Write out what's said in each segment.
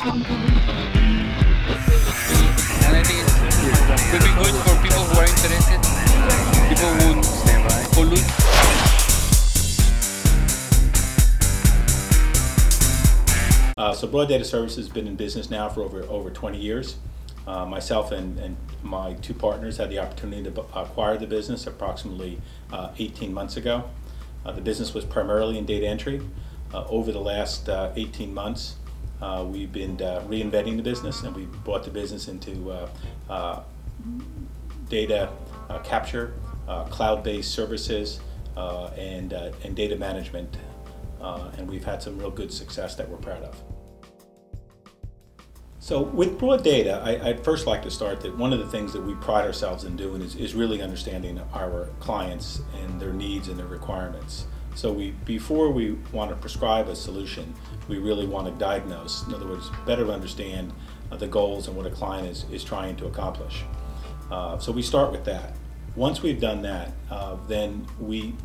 And I think it could be good for people who are interested, people who lose. So Broad Data Services has been in business now for over 20 years. Myself and my two partners had the opportunity to acquire the business approximately 18 months ago. The business was primarily in data entry. Over the last 18 months, we've been reinventing the business, and we brought the business into data capture, cloud-based services, and data management. And we've had some real good success that we're proud of. So with broad data, I'd first like to start that one of the things that we pride ourselves in doing is really understanding our clients and their needs and their requirements. So before we want to prescribe a solution, we really want to diagnose, in other words, better understand the goals and what a client is trying to accomplish. So we start with that. Once we've done that, then we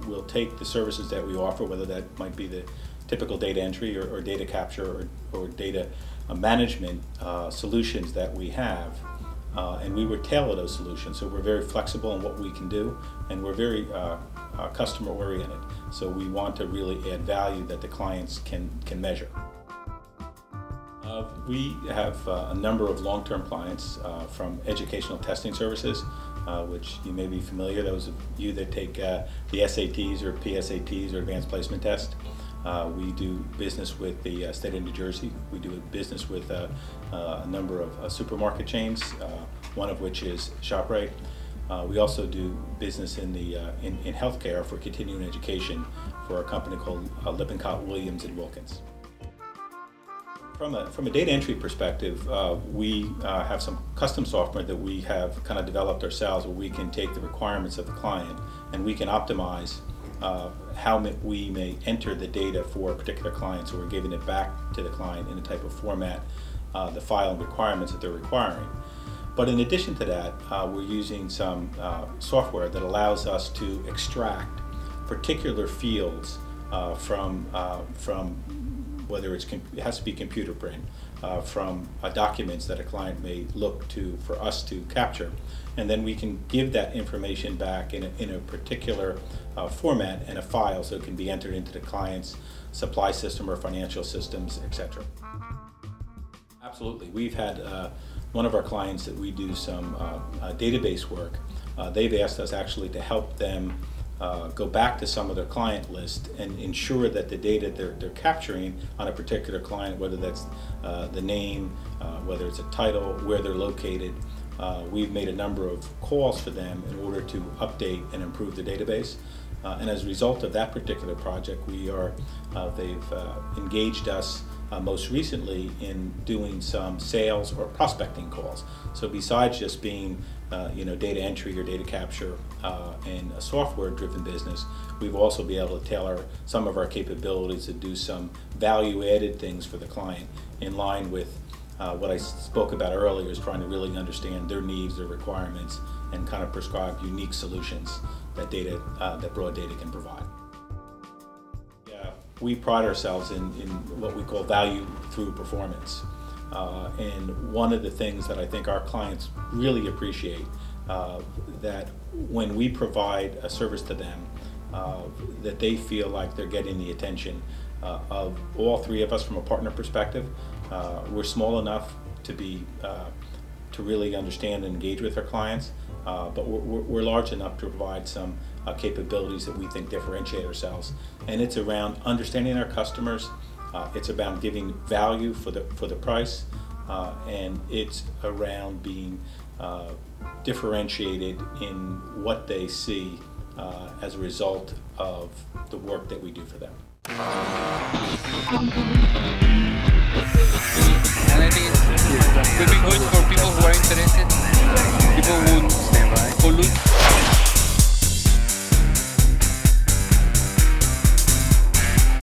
will take the services that we offer, whether that might be the typical data entry or data capture or data management solutions that we have, and we would tailor those solutions. So we're very flexible in what we can do, and we're very customer oriented. So we want to really add value that the clients can measure. We have a number of long-term clients from educational testing services, which you may be familiar, those of you that take the SATs or PSATs or advanced placement test. We do business with the state of New Jersey. We do business with a number of supermarket chains, one of which is ShopRite. We also do business in healthcare for continuing education for a company called Lippincott, Williams & Wilkins. From a data entry perspective, we have some custom software that we have kind of developed ourselves, where we can take the requirements of the client and we can optimize how we may enter the data for a particular client. So we're giving it back to the client in a type of format, the file and requirements that they're requiring. But in addition to that, we're using some software that allows us to extract particular fields from whether it has to be computer print, from documents that a client may look to for us to capture, and then we can give that information back in a particular format and a file, so it can be entered into the client's supply system or financial systems, etc. Absolutely. We've had one of our clients that we do some database work. They've asked us actually to help them go back to some of their client list and ensure that the data they're capturing on a particular client, whether that's the name, whether it's a title, where they're located, we've made a number of calls for them in order to update and improve the database. And as a result of that particular project, they've engaged us most recently in doing some sales or prospecting calls. So besides just being data entry or data capture and a software-driven business, we've also been able to tailor some of our capabilities to do some value-added things for the client in line with what I spoke about earlier, is trying to really understand their needs, their requirements, and kind of prescribe unique solutions that broad data can provide. We pride ourselves in what we call value through performance. And one of the things that I think our clients really appreciate, that when we provide a service to them, that they feel like they're getting the attention of all three of us from a partner perspective. We're small enough to really understand and engage with our clients, but we're large enough to provide some capabilities that we think differentiate ourselves. And it's around understanding our customers, it's about giving value for the price, and it's around being differentiated in what they see as a result of the work that we do for them.